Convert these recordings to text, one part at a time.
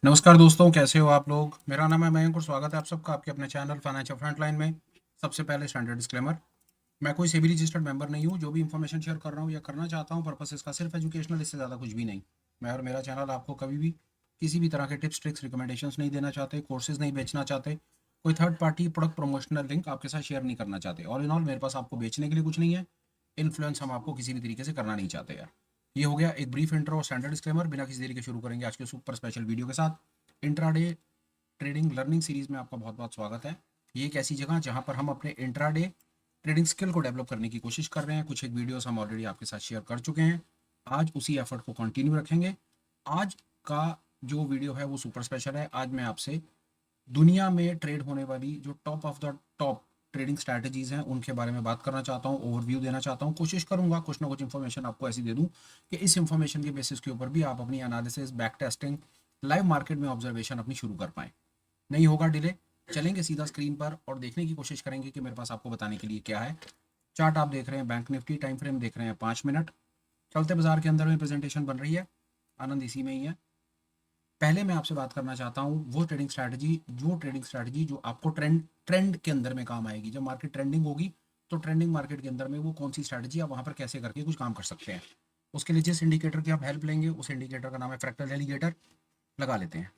नमस्कार दोस्तों, कैसे हो आप लोग। मेरा नाम है मयंक और स्वागत है आप सबका आपके अपने चैनल फाइनेंशियल फ्रंटलाइन में। सबसे पहले स्टैंडर्ड डिस्क्लेमर, मैं कोई सेबी रजिस्टर्ड मेंबर नहीं हूँ। जो भी इन्फॉर्मेशन शेयर कर रहा हूँ या करना चाहता हूँ, पर्पस इसका सिर्फ एजुकेशनल, इससे ज़्यादा कुछ भी नहीं। मैं और मेरा चैनल आपको कभी भी किसी भी तरह के टिप्स ट्रिक्स रिकमेंडेशंस नहीं देना चाहते, कोर्सेज नहीं बेचना चाहते, कोई third party product promotional link आपके साथ शेयर नहीं करना चाहते। ऑल इन ऑल मेरे पास आपको बेचने के लिए कुछ नहीं है। इन्फ्लुएंस हम आपको किसी भी तरीके से करना नहीं चाहते यार। ये हो गया एक ब्रीफ इंट्रो और स्टैंडर्ड डिस्क्लेमर। बिना किसी देरी के शुरू करेंगे आज के सुपर स्पेशल वीडियो के साथ। इंट्राडे ट्रेडिंग लर्निंग सीरीज में आपका बहुत बहुत स्वागत है। ये एक ऐसी जगह जहां पर हम अपने इंट्राडे ट्रेडिंग स्किल को डेवलप करने की कोशिश कर रहे हैं। कुछ एक वीडियोस हम ऑलरेडी आपके साथ शेयर कर चुके हैं। आज उसी एफर्ट को कंटिन्यू रखेंगे। आज का जो वीडियो है वो सुपर स्पेशल है। आज मैं आपसे दुनिया में ट्रेड होने वाली जो top of the top trading strategies हैं उनके बारे में बात करना चाहता हूँ, ओवरव्यू देना चाहता हूँ। कोशिश करूंगा कुछ ना कुछ इन्फॉर्मेशन आपको ऐसी दे दूं कि इस इन्फॉर्मेशन के बेसिस के ऊपर भी आप अपनी analysis, back testing, live market में ऑब्जर्वेशन अपनी शुरू कर पाएँ। नहीं होगा डिले, चलेंगे सीधा स्क्रीन पर और देखने की कोशिश करेंगे कि मेरे पास आपको बताने के लिए क्या है। चार्ट आप देख रहे हैं, बैंक निफ्टी टाइम फ्रेम देख रहे हैं 5 मिनट। चलते बाजार के अंदर में प्रेजेंटेशन बन रही है, आनंद इसी में ही है। पहले मैं आपसे बात करना चाहता हूँ वो ट्रेडिंग स्ट्रैटेजी जो आपको ट्रेंड ट्रेंड के अंदर में काम आएगी। जब मार्केट ट्रेंडिंग होगी तो ट्रेंडिंग मार्केट के अंदर में वो कौन सी स्ट्रैटेजी आप वहाँ पर कैसे करके कुछ काम कर सकते हैं। उसके लिए जिस इंडिकेटर की आप हेल्प लेंगे उस इंडिकेटर का नाम है फ्रैक्टल एलिगेटर। लगा लेते हैं।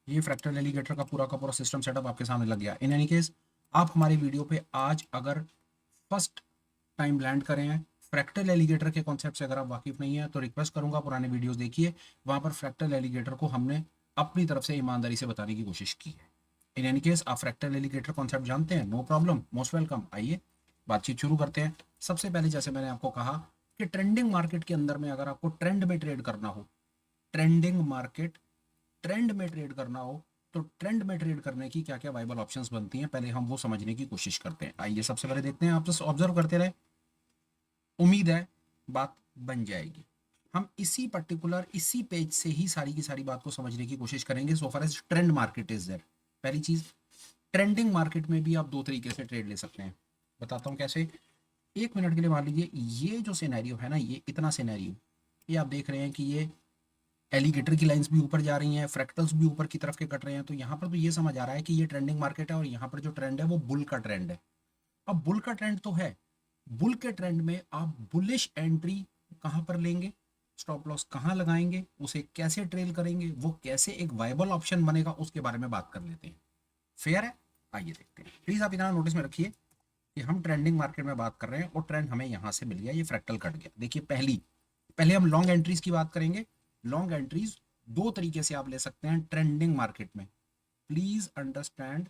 ये फ्रैक्टल एलिगेटर का पूरा सिस्टम सेटअप आपके सामने लग गया। इन एनी केस, आप हमारी वीडियो पे आज अगर फर्स्ट टाइम लैंड करें हैं, फ्रैक्टल एलिगेटर के कॉन्सेप्ट से अगर आप वाकिफ नहीं है तो रिक्वेस्ट करूंगा पुराने वीडियोस देखिए। वहां पर फ्रैक्टल एलिगेटर को हमने अपनी तरफ से ईमानदारी से बताने की कोशिश की है। इन एनी केस, आप फ्रैक्टल एलिगेटर कॉन्सेप्ट जानते हैं, नो प्रॉब्लम, मोस्ट वेलकम। आइए बातचीत शुरू करते हैं। सबसे पहले जैसे मैंने आपको कहा कि ट्रेंडिंग मार्केट के अंदर में अगर आपको ट्रेंड में ट्रेड करना हो, ट्रेंडिंग मार्केट ट्रेंड में ट्रेड करना हो, तो ट्रेंड में ट्रेड करने की क्या क्या वाइबल ऑप्शंस बनती हैं, पहले हम वो समझने की कोशिश करते हैं। आइए सबसे पहले देखते हैं। आप बस ऑब्जर्व करते रहे, उम्मीद है बात बन जाएगी। हम इसी पेज से ही सारी की सारी बात को समझने की कोशिश करेंगे। So far as trend market is there. पहली चीज, ट्रेंडिंग मार्केट में भी आप दो तरीके से ट्रेड ले सकते हैं। बताता हूं कैसे। 1 मिनट के लिए मान लीजिए ये जो सिनेरियो है ना, ये इतना सिनेरियो, ये आप देख रहे हैं कि ये एलिगेटर की लाइंस भी ऊपर जा रही हैं, फ्रैक्टल्स भी ऊपर की तरफ के कट रहे हैं। तो यहाँ पर तो ये समझ आ रहा है कि ये ट्रेंडिंग मार्केट है और यहाँ पर जो ट्रेंड है वो बुल का ट्रेंड है। अब बुल का ट्रेंड तो है, बुल के ट्रेंड में आप बुलिश एंट्री कहां पर लेंगे, स्टॉप लॉस कहां लगाएंगे, उसे कैसे ट्रेल करेंगे, वो कैसे एक वायबल ऑप्शन बनेगा, उसके बारे में बात कर लेते हैं। फेयर है। आइए देखते हैं। प्लीज आप इतना नोटिस में रखिए कि हम ट्रेंडिंग मार्केट में बात कर रहे हैं और ट्रेंड हमें यहां से मिल गया, ये फ्रैक्टल कट गया। देखिए पहले हम लॉन्ग एंट्रीज की बात करेंगे। लॉन्ग एंट्रीज दो तरीके से आप ले सकते हैं ट्रेंडिंग मार्केट में। प्लीज अंडरस्टैंड,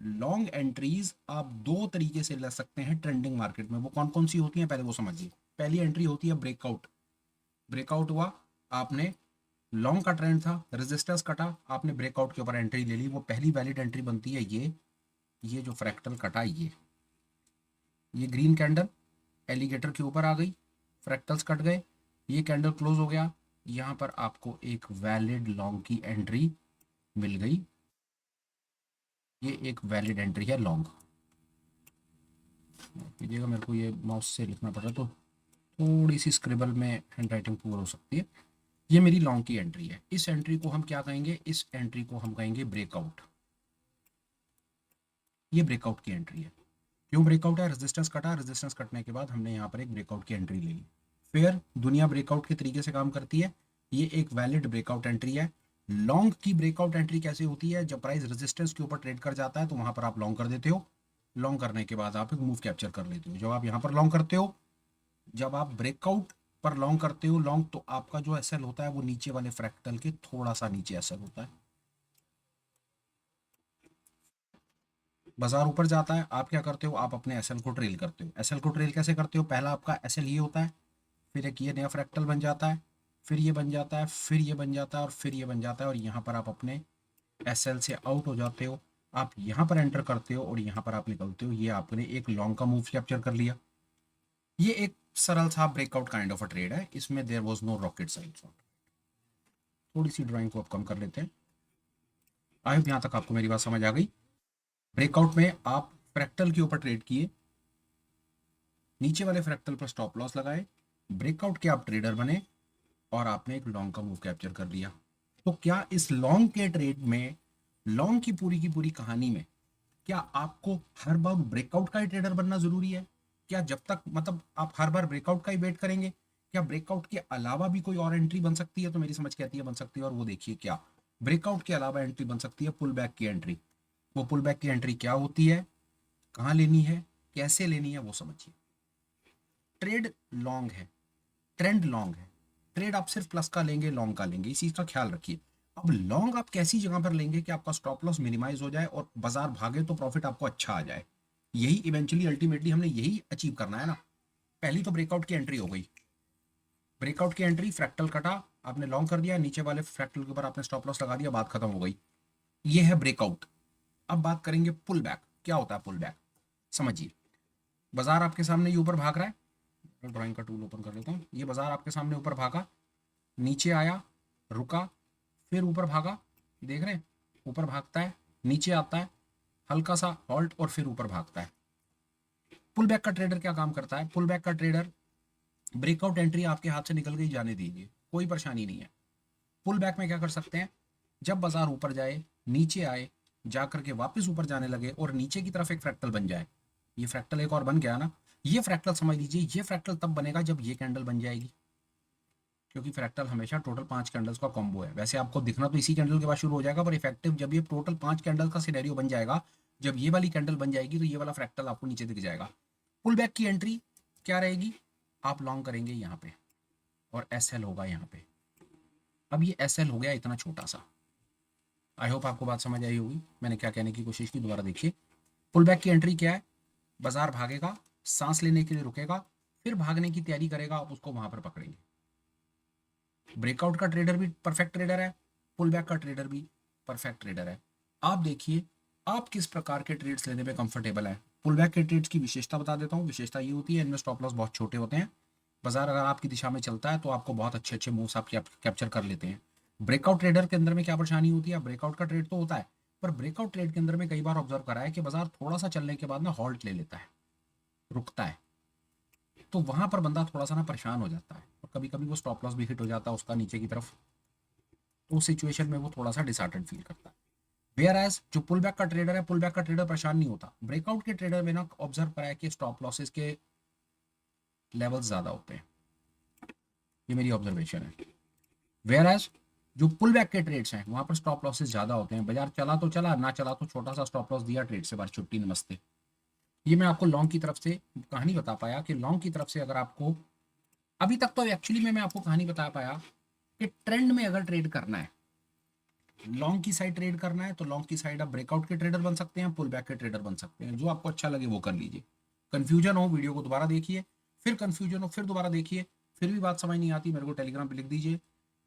लॉन्ग एंट्रीज आप दो तरीके से ले सकते हैं ट्रेंडिंग मार्केट में। वो कौन कौन सी होती हैं पहले वो समझिए। पहली एंट्री होती है ब्रेकआउट। ब्रेकआउट हुआ, आपने लॉन्ग का ट्रेंड था, रेजिस्टेंस कटा, आपने ब्रेकआउट के ऊपर एंट्री ले ली, वो पहली वैलिड एंट्री बनती है। ये जो फ्रैक्टल कटा, ये ग्रीन कैंडल एलिगेटर के ऊपर आ गई, फ्रैक्टल्स कट गए, ये कैंडल क्लोज हो गया, यहां पर आपको एक वैलिड लॉन्ग की एंट्री मिल गई। ये एक वैलिड एंट्री है लॉन्ग। कीजिएगा, मेरे को ये माउस से लिखना पड़ रहा तो थोड़ी सी स्क्रिबल में हैंड राइटिंग पुअर हो सकती है। ये मेरी लॉन्ग की एंट्री है। इस एंट्री को हम क्या कहेंगे, इस एंट्री को हम कहेंगे ब्रेकआउट। ये ब्रेकआउट की एंट्री है। क्यों ब्रेकआउट है, रेजिस्टेंस कटा, रेजिस्टेंस कटने के बाद हमने यहाँ पर एक ब्रेकआउट की एंट्री ले ली। फिर दुनिया ब्रेकआउट के तरीके से काम करती है। ये एक वैलिड ब्रेकआउट एंट्री है। लॉन्ग की ब्रेकआउट एंट्री कैसे होती है, जब प्राइस रेजिस्टेंस के ऊपर ट्रेड कर जाता है तो वहां पर आप लॉन्ग कर देते हो। लॉन्ग करने के बाद आप एक मूव कैप्चर कर लेते हो। जब आप यहाँ पर लॉन्ग करते हो, जब आप ब्रेकआउट पर लॉन्ग करते हो लॉन्ग, तो आपका जो एसएल होता है वो नीचे वाले फ्रैक्टल के थोड़ा सा नीचे एसएल होता है। बाजार ऊपर जाता है, आप क्या करते हो, आप अपने एसएल को ट्रेल करते हो। एसएल को ट्रेल कैसे करते हो, पहला आपका एसएल ये होता है, फिर एक ये नया फ्रैक्टल बन जाता है, फिर ये बन जाता है, फिर ये बन जाता है और फिर ये बन जाता है, और यहाँ पर आप अपने एसएल से आउट हो जाते हो। आप यहाँ पर एंटर करते हो और यहाँ पर आप निकलते हो। ये आपने एक लॉन्ग का मूव कैप्चर कर लिया। ये एक सरल सा breakout kind of a trade है, इसमें there was no rocket science. थोड़ी सी ड्राइंग को आप कम कर लेते हैं। आई होप यहाँ तक आपको मेरी बात समझ आ गई। ब्रेकआउट में आप फ्रैक्टल के ऊपर ट्रेड किए, नीचे वाले फ्रैक्टल पर स्टॉप लॉस लगाए, ब्रेकआउट के आप ट्रेडर बने और आपने एक लॉन्ग का मूव कैप्चर कर लिया। तो क्या इस लॉन्ग के ट्रेड में, लॉन्ग की पूरी कहानी में, क्या आपको हर बार ब्रेकआउट का ही ट्रेडर बनना जरूरी है? क्या जब तक मतलब आप हर बार ब्रेकआउट का ही वेट करेंगे? क्या ब्रेकआउट के अलावा भी कोई और एंट्री बन सकती है? तो मेरी समझ कहती है बन सकती है, और वो देखिए क्या ब्रेकआउट के अलावा एंट्री बन सकती है, पुल बैक की एंट्री। वो पुल बैक की एंट्री क्या होती है, कहाँ लेनी है, कैसे लेनी है, वो समझिए। ट्रेड लॉन्ग है, ट्रेंड लॉन्ग है, ट्रेड आप सिर्फ प्लस का लेंगे, लॉन्ग का लेंगे, इस चीज का ख्याल रखिए। अब लॉन्ग आप कैसी जगह पर लेंगे कि आपका स्टॉप लॉस मिनिमाइज हो जाए और बाजार भागे तो प्रॉफिट आपको अच्छा आ जाए। यही इवेंचुअली अल्टीमेटली हमने यही अचीव करना है ना। पहली तो ब्रेकआउट की एंट्री हो गई, ब्रेकआउट की एंट्री, फ्रैक्टल कटा, आपने लॉन्ग कर दिया, नीचे वाले फ्रैक्टल के ऊपर आपने स्टॉप लॉस लगा दिया, बात खत्म हो गई। ये है ब्रेकआउट। अब बात करेंगे पुल बैक। क्या होता है पुल बैक, समझिए। बाजार आपके सामने ये ऊपर भाग रहा है, ड्राइंग का टूल ओपन कर लेता हूँ। ये बाजार आपके सामने ऊपर भागा, नीचे आया, रुका, फिर ऊपर भागा, देख रहे हैं, ऊपर भागता है, नीचे आता है, हल्का सा हॉल्ट, और फिर ऊपर भागता है। पुल बैक का ट्रेडर क्या काम करता है? पुल बैक का ट्रेडर, ब्रेकआउट एंट्री आपके हाथ से निकल गई, जाने दीजिए, कोई परेशानी नहीं है। पुल बैक में क्या कर सकते हैं, जब बाजार ऊपर जाए, नीचे आए, जाकर के वापस ऊपर जाने लगे और नीचे की तरफ एक फ्रैक्टल बन जाए। ये फ्रैक्टल एक और बन गया ना, ये फ्रैक्टल समझ लीजिए, ये फ्रैक्टल तब बनेगा जब ये कैंडल बन जाएगी, क्योंकि फ्रैक्टल हमेशा टोटल 5 कैंडल्स का कॉम्बो है। वैसे आपको दिखना तो इसी कैंडल के बाद शुरू हो जाएगा, पर इफेक्टिव जब ये टोटल 5 कैंडल का सिनेरियो बन जाएगा, जब ये वाली कैंडल बन जाएगी, तो ये वाला फ्रैक्टल आपको नीचे दिख जाएगा। पुल बैक की एंट्री क्या रहेगी, आप लॉन्ग करेंगे यहाँ पे और एस एल होगा यहाँ पे। अब ये एस एल हो गया इतना छोटा सा। आई होप आपको बात समझ आई होगी, मैंने क्या कहने की कोशिश की, दोबारा देखिए। पुल बैक की एंट्री क्या है, बाजार भागेगा, सांस लेने के लिए रुकेगा, फिर भागने की तैयारी करेगा, आप उसको वहां पर पकड़ेंगे। ब्रेकआउट का ट्रेडर भी परफेक्ट ट्रेडर है, पुल बैक का ट्रेडर भी परफेक्ट ट्रेडर है। आप देखिए आप किस प्रकार के ट्रेड्स लेने में कंफर्टेबल है। पुल बैक के ट्रेड्स की विशेषता बता देता हूँ। विशेषता ये होती है, इनमें स्टॉप लॉस बहुत छोटे होते हैं, बाजार अगर आपकी दिशा में चलता है तो आपको बहुत अच्छे अच्छे मूव्स आप कैप्चर कर लेते हैं। ब्रेकआउट ट्रेडर के अंदर में क्या परेशानी होती है, ब्रेकआउट का ट्रेड तो होता है, पर ब्रेकआउट ट्रेड के अंदर में कई बार ऑब्जर्व करा है कि बाजार थोड़ा सा चलने के बाद ना हॉल्ट ले लेता है, रुकता है, तो वहां पर बंदा थोड़ा सा ना परेशान हो जाता है, और कभी कभी वो स्टॉप लॉस भी हिट हो जाता है उसका नीचे की तरफ, तो उस सिचुएशन में वो थोड़ा सा डिसहार्टेड फील करता है। वेयर एज जो पुल बैक का ट्रेडर है, पुल बैक का ट्रेडर परेशान नहीं होता। ब्रेकआउट के ट्रेडर में ना ऑब्जर्व करा है कि स्टॉप लॉसेस के लेवल्स ज्यादा होते हैं, ये मेरी ऑब्जर्वेशन है। वेयर एज जो पुल बैक के ट्रेड्स हैं वहां पर स्टॉप लॉसेस ज्यादा होते हैं, बाजार चला तो चला, ना चला तो छोटा सा स्टॉप लॉस दिया, ट्रेड से बाहर, छुट्टी, नमस्ते। ये मैं आपको लॉन्ग की तरफ से कहानी बता पाया कि लॉन्ग की तरफ से अगर आपको, अभी तक तो एक्चुअली में मैं आपको कहानी बता पाया कि ट्रेंड में अगर ट्रेड करना है, लॉन्ग की साइड ट्रेड करना है, तो लॉन्ग की साइड आप ब्रेकआउट के ट्रेडर बन सकते हैं, पुल बैक के ट्रेडर बन सकते हैं, जो आपको अच्छा लगे वो कर लीजिए। कंफ्यूजन हो वीडियो को दोबारा देखिए, फिर कंफ्यूजन हो फिर दोबारा देखिए, फिर भी बात समझ नहीं आती मेरे को टेलीग्राम पे लिख दीजिए,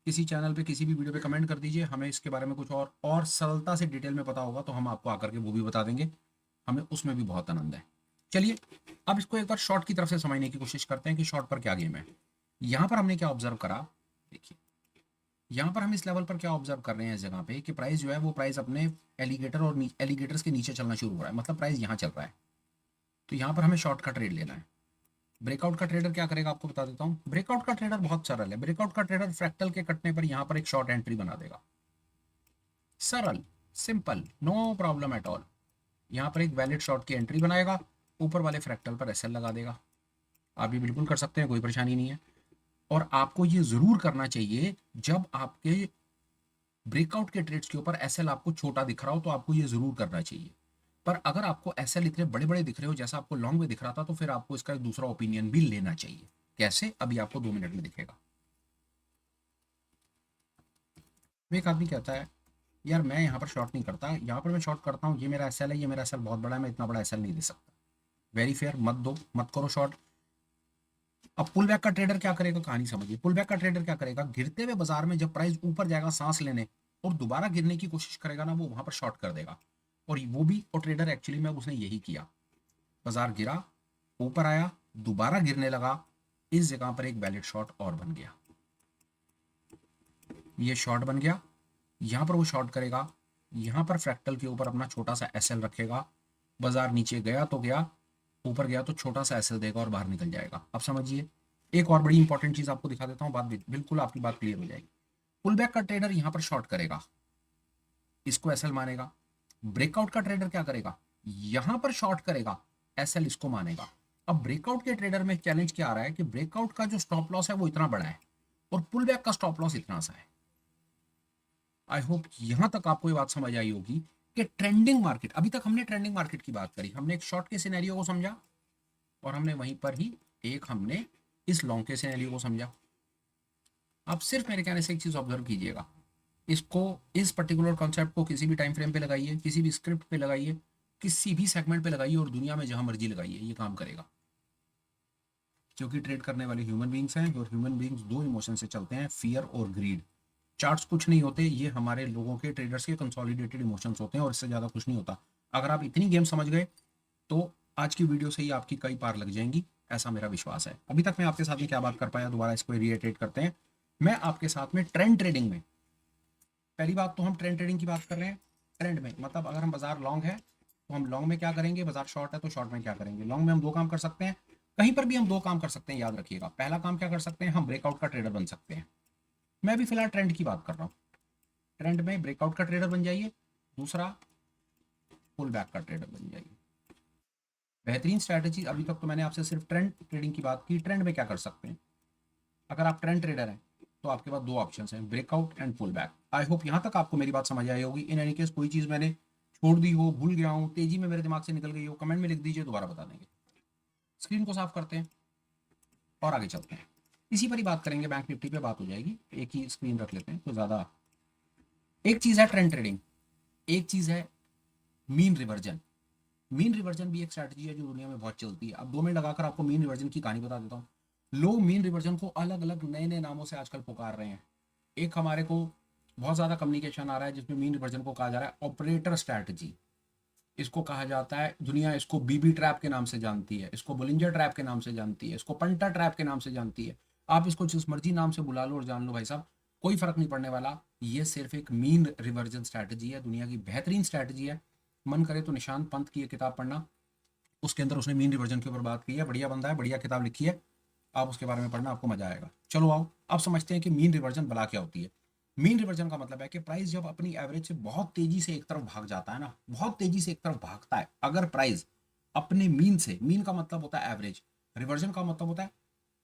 किसी चैनल पे किसी भी वीडियो पे कमेंट कर दीजिए, हमें इसके बारे में कुछ और सरलता से डिटेल में पता होगा तो हम आपको आकर के वो भी बता देंगे, हमें उसमें भी बहुत आनंद है। चलिए अब इसको एक बार शॉर्ट की तरफ से समझने की कोशिश करते हैं कि शॉर्ट पर क्या गेम है। यहाँ पर हमने क्या ऑब्जर्व करा, देखिए यहाँ पर हम इस लेवल पर क्या ऑब्जर्व कर रहे हैं, इस जगह पे कि प्राइस जो है वो प्राइस अपने एलिगेटर और एलिगेटर्स के नीचे चलना शुरू हो रहा है, मतलब प्राइस यहाँ चल रहा है, तो यहाँ पर हमें शॉर्ट का ट्रेड लेना है। ब्रेकआउट का ट्रेडर क्या करेगा आपको बता देता हूँ। ब्रेकआउट का ट्रेडर बहुत सरल है, ब्रेकआउट का ट्रेडर फ्रैक्टल के कटने पर यहाँ पर एक शॉर्ट एंट्री बना देगा, सरल, simple, no problem at all. यहाँ पर एक वैलिड शॉर्ट की एंट्री बनाएगा, ऊपर वाले फ्रैक्टल पर एसएल लगा देगा। आप ये बिल्कुल कर सकते हैं, कोई परेशानी नहीं है। और आपको ये जरूर करना चाहिए, जब आपके ब्रेकआउट के ट्रेड्स के ऊपर एसएल आपको छोटा दिख रहा हो तो आपको ये जरूर करना चाहिए। पर अगर आपको एसएल इतने बड़े बड़े दिख रहे हो जैसा आपको लॉन्ग में दिख रहा था, तो फिर आपको इसका एक दूसरा ओपिनियन भी लेना चाहिए। कैसे, अभी आपको 2 मिनट में दिखेगा। एक आदमी कहता है यार मैं यहाँ पर शॉर्ट नहीं करता, यहाँ पर मैं शॉर्ट करता हूँ, ये मेरा एसएल है, ये मेरा एसएल बहुत बड़ा है, मैं इतना बड़ा एसएल नहीं दे सकता। वेरी फेयर, मत दो, मत करो शॉर्ट। अब पुल बैक का ट्रेडर क्या करेगा, कहानी समझिए। पुल बैक का ट्रेडर क्या करेगा, गिरते हुए बाजार में जब प्राइस ऊपर जाएगा सांस लेने और दोबारा गिरने की कोशिश करेगा ना, वो वहां पर शॉर्ट कर देगा। और वो भी, और ट्रेडर एक्चुअली में उसने यही किया, बाजार गिरा, ऊपर आया, दोबारा गिरने लगा, इस जगह पर एक वैलिड शॉर्ट और बन गया, ये शॉर्ट बन गया। यहां पर वो शॉर्ट करेगा, यहां पर फ्रैक्टल के ऊपर अपना छोटा सा एसएल रखेगा, बाजार नीचे गया तो गया, ऊपर गया तो छोटा सा एसएल देगा और बाहर निकल जाएगा। अब समझिए, एक और बड़ी इंपॉर्टेंट चीज आपको दिखा देता हूँ, बात बिल्कुल आपकी बात क्लियर हो जाएगी। पुल बैक का ट्रेडर यहां पर शॉर्ट करेगा, इसको एसएल मानेगा। ब्रेकआउट का ट्रेडर क्या करेगा, यहां पर शॉर्ट करेगा, एसएल इसको मानेगा। अब ब्रेकआउट के ट्रेडर में चैलेंज क्या आ रहा है कि ब्रेकआउट का जो स्टॉप लॉस है वो इतना बड़ा है और पुल बैक का स्टॉप लॉस इतना सा है। आई होप यहां तक आपको ये बात समझ आई होगी कि ट्रेंडिंग मार्केट, अभी तक हमने ट्रेंडिंग मार्केट की बात करी, हमने एक शॉर्ट के सिनेरियो को समझा और हमने वहीं पर ही हमने इस लॉन्ग के सिनेरियो को समझा। आप सिर्फ मेरे कहने से एक चीज ऑब्जर्व कीजिएगा, इसको, इस पर्टिकुलर कॉन्सेप्ट को किसी भी टाइम फ्रेम पे लगाइए, किसी भी स्क्रिप्ट पे लगाइए, किसी भी सेगमेंट पे लगाइए और दुनिया में जहां मर्जी लगाइए, ये काम करेगा। क्योंकि ट्रेड करने वाले ह्यूमन बींग्स हैं और ह्यूमन बींग्स दो इमोशन से चलते हैं, फियर और ग्रीड। चार्ट्स कुछ नहीं होते, ये हमारे लोगों के, ट्रेडर्स के कंसोलिडेटेड इमोशंस होते हैं और इससे ज़्यादा कुछ नहीं होता। अगर आप इतनी गेम समझ गए तो आज की वीडियो से ही आपकी कई पार लग जाएंगी, ऐसा मेरा विश्वास है। अभी तक मैं आपके साथ में क्या बात कर पाया, दोबारा इसको रिएटरेट करते हैं। मैं आपके साथ में ट्रेंड ट्रेडिंग में, पहली बात तो हम ट्रेंड ट्रेडिंग की बात कर रहे हैं। ट्रेंड में मतलब अगर हम बाजार लॉन्ग है तो हम लॉन्ग में क्या करेंगे, बाजार शॉर्ट है तो शॉर्ट में क्या करेंगे। लॉन्ग में हम दो काम कर सकते हैं, कहीं पर भी हम दो काम कर सकते हैं, याद रखिएगा। पहला काम क्या कर सकते हैं, हम ब्रेकआउट का ट्रेडर बन सकते हैं। मैं भी फिलहाल ट्रेंड की बात कर रहा हूँ, ट्रेंड में ब्रेकआउट का ट्रेडर बन जाइए। दूसरा, पुल बैक का ट्रेडर बन जाइए। बेहतरीन स्ट्रैटेजी। अभी तक तो मैंने आपसे सिर्फ ट्रेंड ट्रेडिंग की बात की। ट्रेंड में क्या कर सकते हैं, अगर आप ट्रेंड ट्रेडर हैं तो आपके पास दो ऑप्शंस हैं, breakout and pull back. I hope यहाँ तक आपको मेरी बात समझ आई होगी। इन एनी केस कोई चीज़ मैंने छोड़ दी हो, भूल गया हूँ, तेजी में मेरे दिमाग से निकल गई हो, कमेंट में लिख दीजिए, दोबारा बता देंगे। स्क्रीन को साफ करते हैं और आगे चलते हैं। इसी पर ही बात करेंगे, बैंक निफ्टी पे बात हो जाएगी। एक ही स्क्रीन रख लेते हैं तो ज़्यादा। एक चीज़ है ट्रेंड ट्रेडिंग, एक चीज़ है मीन रिवर्जन। मीन रिवर्जन भी एक स्ट्रैटेजी है जो दुनिया में बहुत चलती है। अब 2 मिनट लगाकर आपको मीन रिवर्जन की कहानी बता देता हूँ। लोग मीन रिवर्जन को अलग अलग नए नए नामों से आजकल पुकार रहे हैं। एक हमारे को बहुत ज़्यादा कम्युनिकेशन आ रहा है जिसमें मीन रिवर्जन को कहा जा रहा है ऑपरेटर स्ट्रैटेजी। इसको कहा जाता है, दुनिया इसको बीबी ट्रैप के नाम से जानती है, इसको बोलिंजर ट्रैप के नाम से जानती है, इसको पंटा ट्रैप के नाम से जानती है। आप इसको जिस मर्जी नाम से बुला लो और जान लो भाई साहब, कोई फर्क नहीं पड़ने वाला। ये सिर्फ एक मीन रिवर्जन स्ट्रैटेजी है, दुनिया की बेहतरीन स्ट्रैटेजी है। मन करे तो निशांत पंत की किताब पढ़ना, उसके अंदर उसने मीन रिवर्जन के ऊपर बात की है। बढ़िया बंदा है, बढ़िया किताब लिखी है, आप उसके बारे में पढ़ना, आपको मजा आएगा। चलो आओ अब समझते हैं कि मीन रिवर्जन बला क्या होती है। मीन रिवर्जन का मतलब है कि प्राइस जब अपनी एवरेज से बहुत तेजी से एक तरफ भाग जाता है ना, बहुत तेजी से एक तरफ भागता है, अगर प्राइस अपने मीन से, मीन का मतलब होता है एवरेज, रिवर्जन का मतलब होता है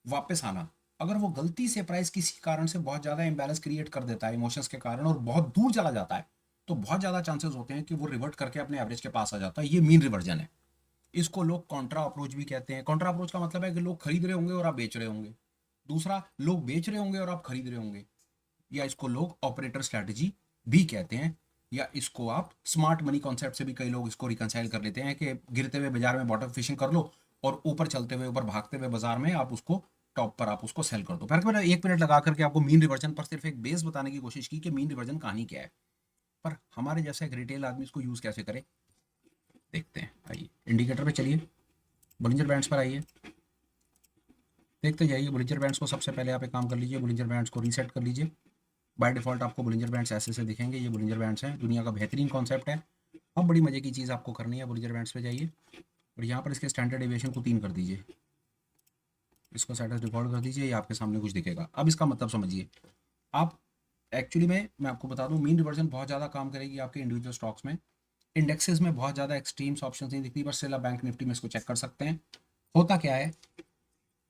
वापस आना, अगर वो गलती से प्राइस किसी कारण से बहुत ज्यादा इंबैलेंस क्रिएट कर देता है इमोशंस के कारण और बहुत दूर चला जाता है, तो बहुत ज्यादा चांसेस होते हैं कि वो रिवर्ट करके अपने एवरेज के पास आ जाता है। ये मीन रिवर्जन है। इसको लोग कॉन्ट्रा अप्रोच भी कहते हैं। कॉन्ट्रा अप्रोच का मतलब है कि लोग खरीद रहे होंगे और आप बेच रहे होंगे, दूसरा लोग बेच रहे होंगे और आप खरीद रहे होंगे, या इसको लोग ऑपरेटर स्ट्रैटेजी भी कहते हैं, या इसको आप स्मार्ट मनी कॉन्सेप्ट से भी कई लोग इसको रिकंसाइल कर लेते हैं कि गिरते हुए बाजार में बॉटम फिशिंग कर लो और ऊपर चलते हुए, ऊपर भागते हुए बाजार में आप उसको टॉप पर आप उसको सेल कर दो। फिर मैंने 1 मिनट लगा करके आपको मीन रिवर्जन पर सिर्फ एक बेस बताने की कोशिश की कि मीन रिवर्जन कहानी क्या है, पर हमारे जैसा एक रिटेल आदमी इसको यूज कैसे करे देखते हैं। आइए इंडिकेटर पे चलिए, बोलिंजर बैंड्स पर आइए, देखते जाइए। बोलिंजर बैंड्स को सबसे पहले आप एक काम कर लीजिए, बोलिंजर बैंड्स को रीसेट कर लीजिए। बाय डिफॉल्ट आपको बोलिंजर बैंड्स ऐसे से दिखेंगे, ये बोलिंजर बैंड्स हैं, दुनिया का बेहतरीन कॉन्सेप्ट है। अब बड़ी मजे की चीज़ आपको करनी है, बोलिंजर बैंड्स पे जाइए और यहाँ पर इसके स्टैंडर्ड डेविएशन को 3 कर दीजिए, इसको सेट एज डिफॉल्ट कर दीजिए, ये आपके सामने कुछ दिखेगा। अब इसका मतलब समझिए आप। एक्चुअली में मैं आपको बता दूं, मीन रिवर्जन बहुत ज़्यादा काम करेगी आपके इंडिविजुअल स्टॉक्स में, इंडेक्सेस में बहुत ज़्यादा एक्सट्रीम्स ऑप्शन नहीं दिखती, बस सिर्फ बैंक निफ्टी में इसको चेक कर सकते हैं। होता क्या है,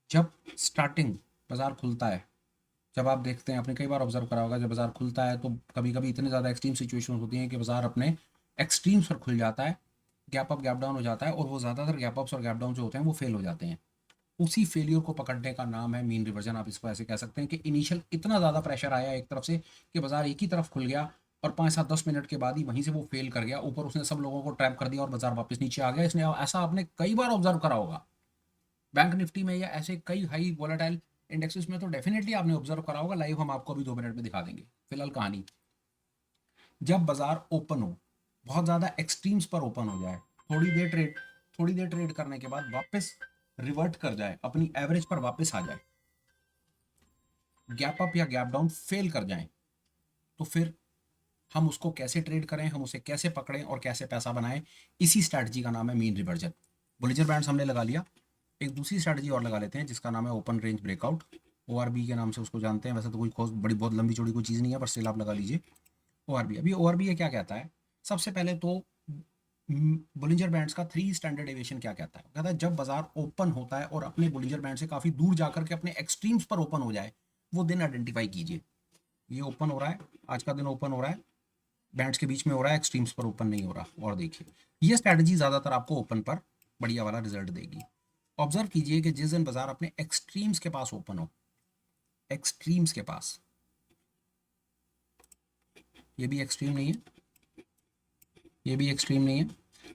जब स्टार्टिंग बाजार खुलता है, जब आप देखते हैं, आपने कई बार ऑब्जर्व करा होगा, जब बाजार खुलता है तो कभी कभी इतने ज़्यादा एक्सट्रीम सिचुएशन होती हैं कि बाजार अपने एक्सट्रीम्स पर खुल जाता है, गैप अप गैप डाउन हो जाता है, और वो ज़्यादातर गैप अप्स और गैप डाउन जो होते हैं वो फेल हो जाते हैं। उसी फेलियर को पकड़ने का नाम है मीन रिवर्जन। आप इसको ऐसे कह सकते हैं कि इनिशियल इतना ज़्यादा प्रेशर आया एक तरफ से कि बाजार एक ही तरफ खुल गया और 5 7 10 मिनट के बाद ही वहीं से वो फेल कर गया, ऊपर उसने सब लोगों को ट्रैप कर दिया और बाजार वापस नीचे आ गया। इसने ऐसा आपने कई बार ऑब्जर्व करा होगा बैंक निफ्टी में, या ऐसे कई हाई वोलेटाइल इंडेक्सेस में तो डेफिनेटली आपने ऑब्जर्व करा होगा। लाइव हम आपको अभी 2 मिनट में दिखा देंगे। फिलहाल कहानी, जब बाजार ओपन हो, बहुत ज़्यादा एक्सट्रीम्स पर ओपन हो जाए, थोड़ी देर ट्रेड करने के बाद वापस रिवर्ट कर जाए, अपनी एवरेज पर वापस आ जाए, गैप अप या गैप डाउन फेल कर जाए, तो फिर हम उसको कैसे ट्रेड करें, हम उसे कैसे पकड़ें और कैसे पैसा बनाएं, इसी स्ट्रैटेजी का नाम है मीन रिवर्जन। बोलिंजर बैंड्स हमने लगा लिया, एक दूसरी स्ट्रैटेजी और लगा लेते हैं जिसका नाम है ओपन रेंज ब्रेकआउट। ORB के नाम से उसको जानते हैं, वैसे तो कोई बड़ी बहुत लंबी चौड़ी कोई चीज़ नहीं है, पर स्टिल आप लगा लीजिए ORB। अभी ORB ये क्या कहता है, सबसे पहले तो बोलिंजर बैंड्स का 3 स्टैंडर्ड डेविएशन क्या कहता है, कहता है जब बाजार ओपन होता है और अपने बोलिंजर बैंड से काफ़ी दूर जाकर के अपने एक्सट्रीम्स पर ओपन हो जाए, वो दिन आइडेंटिफाई कीजिए। ये ओपन हो रहा है, आज का दिन ओपन हो रहा है, बैंड्स के बीच में हो रहा है, एक्सट्रीम्स पर ओपन नहीं हो रहा। और देखिए ये स्ट्रैटेजी ज़्यादातर आपको ओपन पर बढ़िया वाला रिजल्ट देगी। ऑब्जर्व कीजिए कि जिस दिन बाजार अपने एक्सट्रीम्स के पास ओपन हो, एक्सट्रीम्स के पास, ये भी एक्सट्रीम नहीं है, ये भी एक्सट्रीम नहीं है,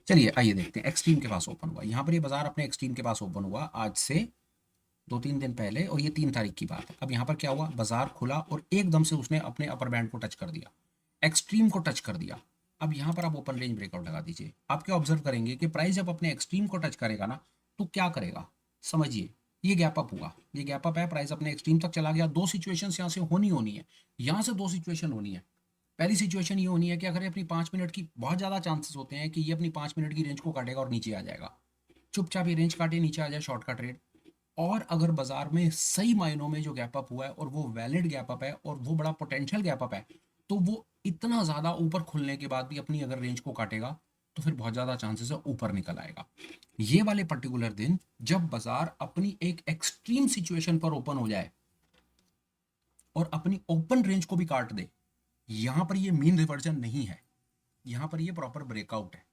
चलिए आइए देखते हैं एक्सट्रीम के पास ओपन हुआ। यहाँ पर ये बाजार अपने एक्सट्रीम के पास ओपन हुआ आज से 2-3 दिन पहले, और ये 3 तारीख की बात है। अब यहाँ पर क्या हुआ, बाजार खुला और एकदम से उसने अपने अपर बैंड को टच कर दिया, एक्सट्रीम को टच कर दिया। अब यहाँ पर आप ओपन रेंज ब्रेकआउट लगा दीजिए। आप क्या ऑब्जर्व करेंगे कि प्राइस जब अपने एक्सट्रीम को टच करेगा ना, तो क्या करेगा, समझिए, ये गैप अप हुआ, ये गैप अप है, प्राइस अपने एक्सट्रीम तक चला गया। 2 सिचुएशन यहाँ से होनी है, यहाँ से 2 सिचुएशन होनी है। पहली सिचुएशन ये होनी है कि अगर ये अपनी 5 मिनट की, बहुत ज़्यादा चांसेस होते हैं कि ये अपनी 5 मिनट की रेंज को काटेगा और नीचे आ जाएगा, चुपचाप ये रेंज काटे नीचे आ जाए, शॉर्ट का ट्रेड। और अगर बाजार में सही मायनों में जो गैप अप हुआ है और वो वैलिड गैप अप है और वो बड़ा पोटेंशियल गैप अप है, तो वो इतना ज़्यादा ऊपर खुलने के बाद भी अपनी अगर रेंज को काटेगा, तो फिर बहुत ज़्यादा चांसेस है ऊपर निकल आएगा। ये वाले पर्टिकुलर दिन जब बाजार अपनी एक एक्सट्रीम सिचुएशन पर ओपन हो जाए और अपनी ओपन रेंज को भी काट दे, यहाँ पर ये मीन रिवर्जन नहीं है, यहाँ पर ये प्रॉपर ब्रेकआउट है।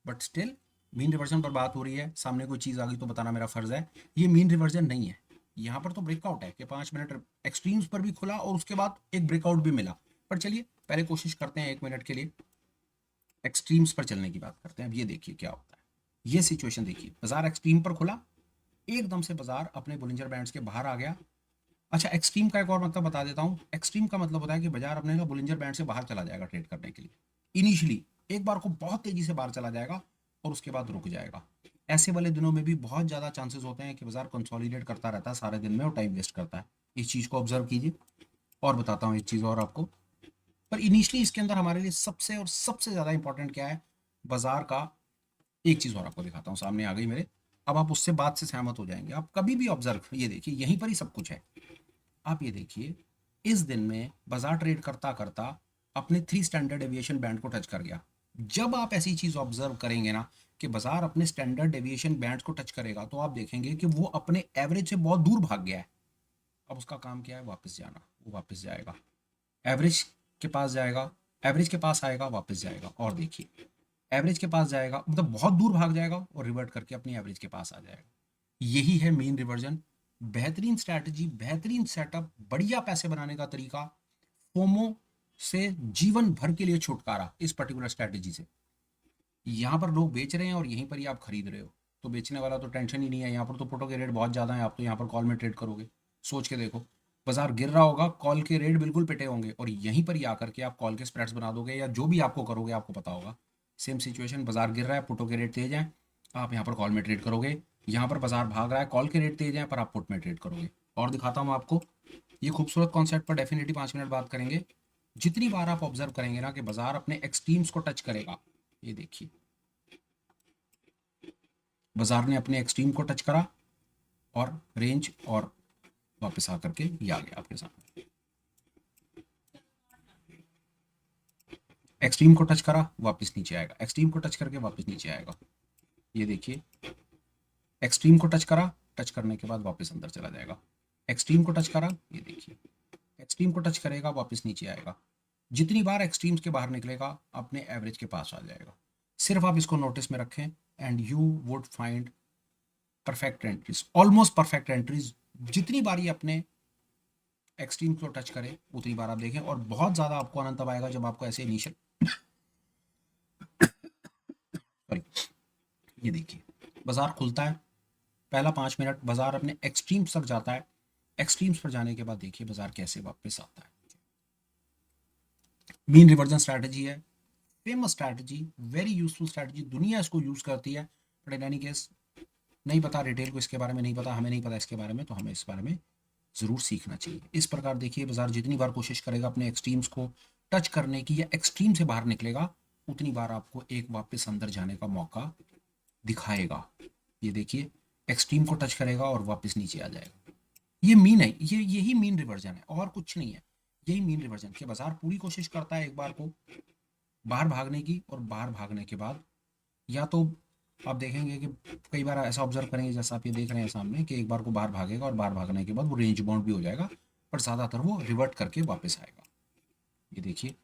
बट स्टिल मीन रिवर्जन पर बात हो रही है, सामने कोई चीज़ आ गई तो बताना मेरा फर्ज है, ये मीन रिवर्जन नहीं है। यहाँ पर तो ब्रेकआउट है कि 5 मिनट एक्सट्रीम्स पर भी खुला और उसके बाद एक ब्रेकआउट भी मिला। पर चलिए पहले कोशिश करते हैं 1 मिनट के लिए एक्सट्रीम्स पर चलने की बात करते हैं। अब ये देखिए क्या होता है, ये सिचुएशन देखिए, बाजार एक्सट्रीम पर खुला, एकदम से बाजार अपने बोलिंजर बैंड्स के बाहर आ गया। अच्छा, एक्सट्रीम का एक और मतलब बता देता हूँ। एक्सट्रीम का मतलब होता है कि बाजार अपने बोलिंजर बैंड से बाहर चला जाएगा ट्रेड करने के लिए, इनिशियली एक बार को बहुत तेजी से बाहर चला जाएगा और उसके बाद रुक जाएगा। ऐसे वाले दिनों में भी बहुत ज़्यादा चांसेस होते हैं कि बाजार कंसोलिडेट करता रहता है सारे दिन में और टाइम वेस्ट करता है। इस चीज़ को ऑब्जर्व कीजिए और बताता हूँ एक चीज़ और आपको। पर इनिशियली इसके अंदर हमारे लिए सबसे ज़्यादा इंपॉर्टेंट क्या है, बाजार का एक चीज़ और आपको दिखाता हूँ, सामने आ गई मेरे। अब आप उससे बात से सहमत हो जाएंगे। आप कभी भी ऑब्जर्व, ये देखिए यहीं पर ही सब कुछ है। आप ये देखिए, इस दिन में बाजार ट्रेड करता करता अपने 3 स्टैंडर्ड डेविएशन बैंड को टच कर गया। जब आप ऐसी चीज ऑब्जर्व करेंगे ना कि बाजार अपने स्टैंडर्ड डेविएशन बैंड को टच करेगा, तो आप देखेंगे कि वो अपने एवरेज से बहुत दूर भाग गया है। अब उसका काम क्या है, वापस जाना। वो वापस जाएगा, एवरेज के पास जाएगा, एवरेज के पास आएगा, वापस जाएगा, और देखिए एवरेज के पास जाएगा, मतलब बहुत दूर भाग जाएगा और रिवर्ट करके अपनी एवरेज के पास आ जाएगा। यही है मीन रिवर्जन। बेहतरीन स्ट्रैटेजी, बेहतरीन सेटअप, बढ़िया पैसे बनाने का तरीका, फोमो से जीवन भर के लिए छुटकारा इस पर्टिकुलर स्ट्रैटेजी से। यहाँ पर लोग बेच रहे हैं और यहीं पर ही आप खरीद रहे हो, तो बेचने वाला तो टेंशन ही नहीं है। यहाँ पर तो पुटों के रेट बहुत ज़्यादा है, आप तो यहाँ पर कॉल में ट्रेड करोगे। सोच के देखो, बाजार गिर रहा होगा, कॉल के रेट बिल्कुल पिटे होंगे, और यहीं पर ही आकर के आप कॉल के स्प्रेड्स बना दोगे, या जो भी आपको करोगे आपको पता होगा। सेम सिचुएशन, बाजार गिर रहा है, पुटों के रेट तेज हैं, आप यहाँ पर कॉल में ट्रेड करोगे। यहाँ पर बाजार भाग रहा है, कॉल के रेट तेज हैं, पर आप पुट में ट्रेड करोगे। और दिखाता हूँ आपको, ये खूबसूरत कॉन्सेप्ट पर डेफिनेटली 5 मिनट बात करेंगे। जितनी बार आप ऑब्जर्व करेंगे ना कि बाजार अपने एक्सट्रीम्स को टच करेगा, ये देखिए बाजार ने अपने एक्सट्रीम को टच करा और रेंज, और वापस आकर के ये आ गया आपके सामने। एक्सट्रीम को टच करा, वापस नीचे आएगा, एक्सट्रीम को टच करके वापस नीचे आएगा। ये देखिए, एक्सट्रीम को टच करा, टच करने के बाद वापस अंदर चला जाएगा। एक्सट्रीम को टच करा, ये देखिए एक्सट्रीम को टच करेगा, वापस नीचे आएगा। जितनी बार एक्सट्रीम्स के बाहर निकलेगा, अपने एवरेज के पास आ जाएगा। सिर्फ आप इसको नोटिस में रखें and you would find perfect entries, almost perfect entries. जितनी बार ये अपने एक्सट्रीम को टच करे उतनी बार आप देखें, और बहुत ज़्यादा आपको आनंद तब आएगा जब आपको ऐसे इनिशियल सॉरी, ये देखिए बाजार खुलता है, पहला 5 मिनट बाजार अपने एक्सट्रीम्स तक जाता है, एक्सट्रीम्स पर जाने के बाद देखिए बाजार कैसे वापस आता है। मीन रिवर्जन स्ट्रैटेजी है, famous strategy, very useful strategy, दुनिया इसको यूज करती है। बट इन एनी केस, नहीं पता रिटेल को इसके बारे में, नहीं पता हमें, नहीं पता इसके बारे में, तो हमें इस बारे में ज़रूर सीखना चाहिए। इस प्रकार देखिए बाजार जितनी बार कोशिश करेगा अपने एक्सट्रीम्स को टच करने की या एक्सट्रीम से बाहर निकलेगा, उतनी बार आपको एक वापस अंदर जाने का मौका दिखाएगा। ये देखिए एक्सट्रीम को टच करेगा और वापस नीचे आ जाएगा, ये मीन है, ये यही मीन रिवर्जन है और कुछ नहीं है। यही मीन रिवर्जन के बाजार पूरी कोशिश करता है एक बार को बाहर भागने की, और बाहर भागने के बाद या तो आप देखेंगे कि कई बार ऐसा ऑब्जर्व करेंगे जैसा आप ये देख रहे हैं सामने कि एक बार को बाहर भागेगा और बाहर भागने के बाद वो रेंज बाउंड भी हो जाएगा, पर ज़्यादातर वो रिवर्ट करके वापस आएगा। ये देखिए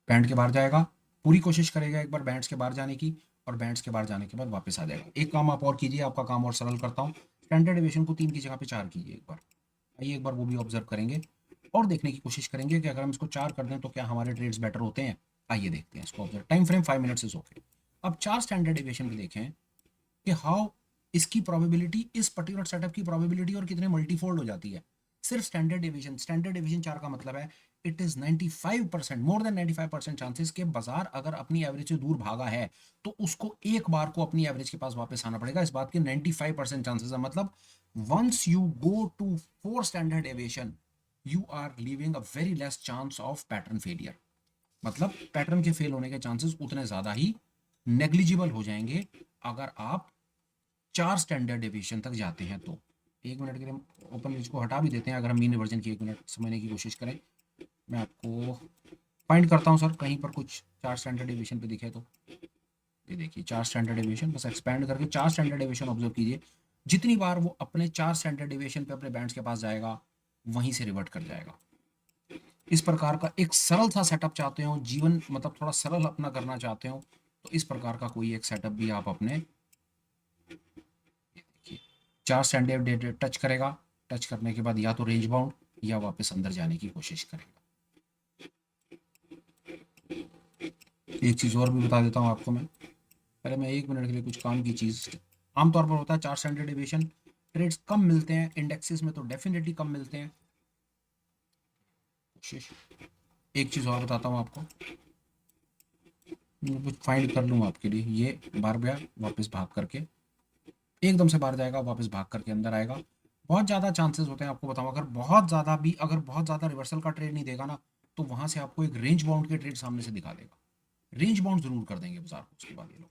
बैंड के बाहर जाएगा, पूरी कोशिश करेगा एक बार बैंड्स के बाहर जाने की, और बैंड्स के बाहर जाने के बाद वापस आ जाएगा। एक काम आप और कीजिए, आपका काम और सरल करता हूँ, स्टैंडर्ड डेविएशन को 3 की जगह पे 4 कीजिए एक बार। आइए एक बार वो भी ऑब्जर्व करेंगे और देखने की कोशिश करेंगे कि अगर हम इसको 4 कर दें तो क्या हमारे ट्रेड्स बेटर होते हैं। आइए देखते हैं इसको observe. Time frame 5 minutes is okay. अब 4 स्टैंडर्ड डेविएशन भी देखें कि हाउ इसकी प्रोबेबिलिटी, इस पर्टिकुलर सेटअप की प्रोबेबिलिटी और कितने मल्टीफोल्ड हो जाती है सिर्फ स्टैंडर्ड डिवीजन 4 का मतलब है it is 95%, more than 95% chances के बाजार अगर अपनी एवरेज से दूर भागा है तो उसको एक बार को अपनी एवरेज के पास वापस आना पड़ेगा। इस बात के 95% चांसेस है, मतलब once you go to 4 standard deviation you are living a very less chance of pattern failure. मतलब पैटर्न के फेल होने के चांसेस उतने ज्यादा ही नेग्लिजिबल हो जाएंगे अगर आप 4 स्टैंडर्ड डेविएशन तक जाते हैं तो। 1 मिनट के लिए ओपन रेंज को हटा भी देते हैं, अगर हम मीन वर्जन की 1 मिनट समझने की कोशिश करें। मैं आपको फाइंड करता हूँ सर कहीं पर कुछ 4 स्टैंडर्ड डेविएशन पे दिखे तो। ये देखिए 4 स्टैंडर्ड डेविएशन, बस एक्सपैंड करके 4 स्टैंडर्ड डेविएशन ऑब्जर्व कीजिए। जितनी बार वो अपने 4 स्टैंडर्ड डेविएशन पे अपने बैंड्स के पास जाएगा वहीं से रिवर्ट कर जाएगा। इस प्रकार का एक सरल सा सेटअप चाहते हो, जीवन मतलब थोड़ा सरल अपना करना चाहते हो, तो इस प्रकार का कोई एक सेटअप भी आप अपने 4 स्टैंडर्ड टच करेगा, टच करने के बाद या तो रेंज बाउंड या वापस अंदर जाने की कोशिश करेगा। एक चीज़ और भी बता देता हूँ आपको मैं, पहले मैं 1 मिनट के लिए कुछ काम की चीज़। आमतौर पर होता है 4 स्टैंडर्ड डेविएशन ट्रेड्स कम मिलते हैं, इंडेक्सेस में तो डेफिनेटली कम मिलते हैं। कोशिश एक चीज़ और बताता हूँ आपको, मैं कुछ फाइंड कर लूँ आपके लिए। ये बार गया वापस भाग करके, एकदम से बाहर जाएगा वापस भाग करके अंदर आएगा। बहुत ज़्यादा चांसेस होते हैं, आपको बताऊँ, अगर बहुत ज़्यादा रिवर्सल का ट्रेड नहीं देगा ना तो वहाँ से आपको एक रेंज बाउंड के ट्रेड सामने से दिखा देगा। रेंज बाउंड जरूर कर देंगे बाजार को उसके बाद ये लोग।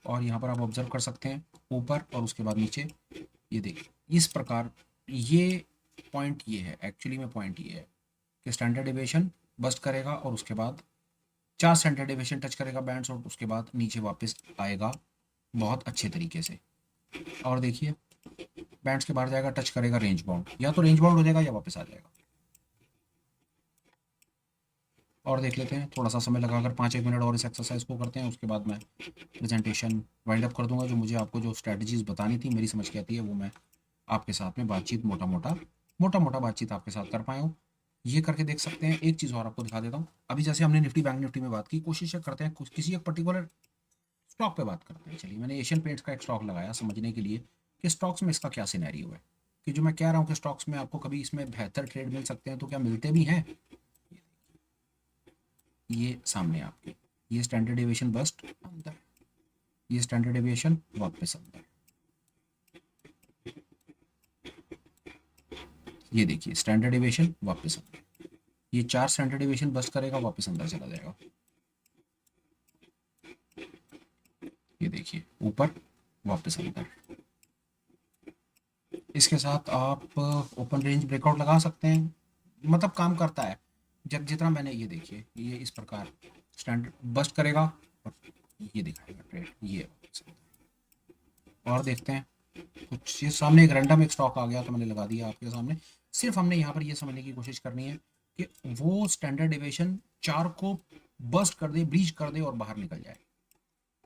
और यहाँ पर आप ऑब्जर्व कर सकते हैं ऊपर और उसके बाद नीचे, ये देखिए इस प्रकार। ये पॉइंट ये है, एक्चुअली में पॉइंट ये है कि स्टैंडर्ड डेविएशन बस्ट करेगा और उसके बाद 4 स्टैंडर्ड डेविएशन टच करेगा बैंड्स और उसके बाद नीचे वापस आएगा बहुत अच्छे तरीके से। और देखिए बैंड्स के बाहर जाएगा, टच करेगा रेंज बाउंड, या तो रेंज बाउंड हो जाएगा या वापस आ जाएगा। और देख लेते हैं, थोड़ा सा समय लगा, अगर 5-1 मिनट और इस एक्सरसाइज को करते हैं उसके बाद मैं प्रेजेंटेशन वाइंड अप कर दूंगा। जो मुझे आपको जो स्ट्रैटेजीज बतानी थी मेरी समझ के आती है वो मैं आपके साथ में बातचीत मोटा मोटा बातचीत आपके साथ कर पाया हूँ। ये करके देख सकते हैं। एक चीज़ और आपको दिखा देता हूँ, अभी जैसे हमने निफ्टी बैंक निफ्टी में बात की, कोशिश करते हैं किसी एक पर्टिकुलर स्टॉक पे बात करते हैं। चलिए मैंने एशियन पेंट्स का एक स्टॉक लगाया समझने के लिए कि स्टॉक्स में इसका क्या सिनेरियो है, कि जो मैं कह रहा हूँ कि स्टॉक्स में आपको कभी इसमें बेहतर ट्रेड मिल सकते हैं तो क्या मिलते भी हैं। ये सामने आपके, ये स्टैंडर्ड डेविएशन बस्ट अंदर, ये स्टैंडर्ड डेविएशन वापस अंदर। ये देखिए स्टैंडर्ड डेविएशन वापस अंदर, ये 4 स्टैंडर्ड डेविएशन बस्ट करेगा वापस अंदर चला जाएगा। ये देखिए ऊपर वापस अंदर। इसके साथ आप ओपन रेंज ब्रेकआउट लगा सकते हैं, मतलब काम करता है। जब जितना मैंने, ये देखिए ये इस प्रकार स्टैंडर्ड बस्ट करेगा और ये दिखाएगा ट्रेड, ये वापस अंदर। और देखते हैं कुछ, ये सामने एक रैंडम एक स्टॉक आ गया तो मैंने लगा दिया आपके सामने। सिर्फ हमने यहाँ पर ये समझने की कोशिश करनी है कि वो स्टैंडर्ड डेविएशन 4 को बस्ट कर दे, ब्रीच कर दे और बाहर निकल जाए।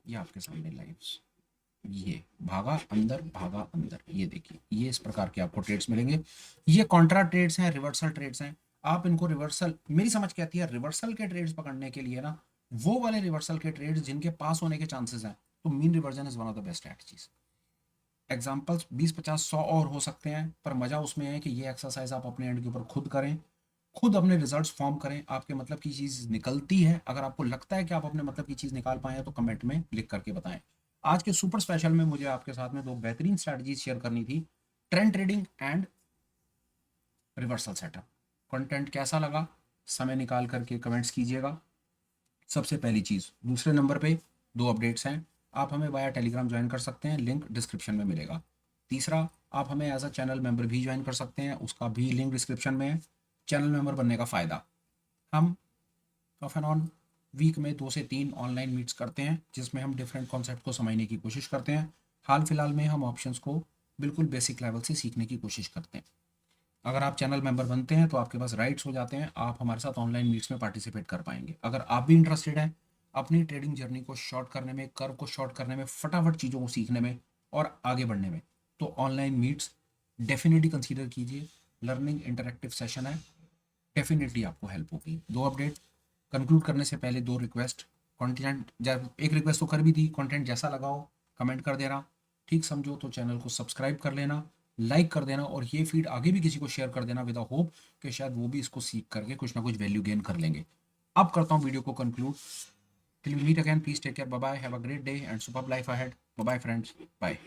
ये आपके सामने लाइव्स, ये भागा अंदर, ये देखिए ये इस प्रकार के आपको ट्रेड्स मिलेंगे। ये कॉन्ट्रा ट्रेड्स हैं, रिवर्सल ट्रेड्स हैं। आप इनको रिवर्सल, मेरी समझ के आती है रिवर्सल के ट्रेड्स पकड़ने के लिए ना, वो वाले रिवर्सल के ट्रेड्स जिनके पास होने के चांसेस हैं, तो mean reversion is one of the best strategies. Examples 20-50-100 और हो सकते हैं, पर मजा उसमें है कि ये एक्सरसाइज आप अपने एंड के ऊपर खुद करें, खुद अपने रिजल्ट्स फॉर्म करें। आपके मतलब की चीज़ निकलती है, अगर आपको लगता है कि आप अपने मतलब की चीज़ निकाल पाए तो कमेंट में लिख करके बताएं। आज के सुपर स्पेशल में मुझे आपके साथ में 2 बेहतरीन स्ट्रैटेजीज शेयर करनी थी, trend trading and reversal setup. Content कैसा लगा समय निकाल करके कमेंट्स कीजिएगा। सबसे पहली चीज़, दूसरे नंबर पे 2 अपडेट्स हैं, आप हमें वाया टेलीग्राम ज्वाइन कर सकते हैं, लिंक डिस्क्रिप्शन में मिलेगा। तीसरा, आप हमें एज अ चैनल मेंबर भी ज्वाइन कर सकते हैं, उसका भी लिंक डिस्क्रिप्शन में है। चैनल मेंबर बनने का फ़ायदा, हम ऑफ एंड ऑन वीक में 2 से 3 ऑनलाइन मीट्स करते हैं जिसमें हम डिफरेंट कॉन्सेप्ट को समझने की कोशिश करते हैं। हाल फिलहाल में हम ऑप्शंस को बिल्कुल बेसिक लेवल से सीखने की कोशिश करते हैं। अगर आप चैनल मेंबर बनते हैं तो आपके पास राइट्स हो जाते हैं, आप हमारे साथ ऑनलाइन मीट्स में पार्टिसिपेट कर पाएंगे। अगर आप भी इंटरेस्टेड हैं अपनी ट्रेडिंग जर्नी को शॉर्ट करने में, कर्व को शॉर्ट करने में, फटाफट चीज़ों को सीखने में और आगे बढ़ने में, तो ऑनलाइन मीट्स डेफिनेटली कंसीडर कीजिए। लर्निंग इंटरेक्टिव सेशन है, डेफिनेटली आपको हेल्प होगी। दो अपडेट कंक्लूड करने से पहले, दो रिक्वेस्ट। कंटेंट, जब एक रिक्वेस्ट तो कर भी थी, कंटेंट जैसा लगाओ कमेंट कर देना, ठीक समझो तो चैनल को सब्सक्राइब कर लेना, लाइक कर देना, और ये फीड आगे भी किसी को शेयर कर देना विद अ होप कि शायद वो भी इसको सीख करके कुछ ना कुछ वैल्यू गेन कर लेंगे। अब करता हूँ वीडियो को conclude. Till we meet again, please take care, bye bye, have a great day and superb life ahead. Bye bye friends, bye.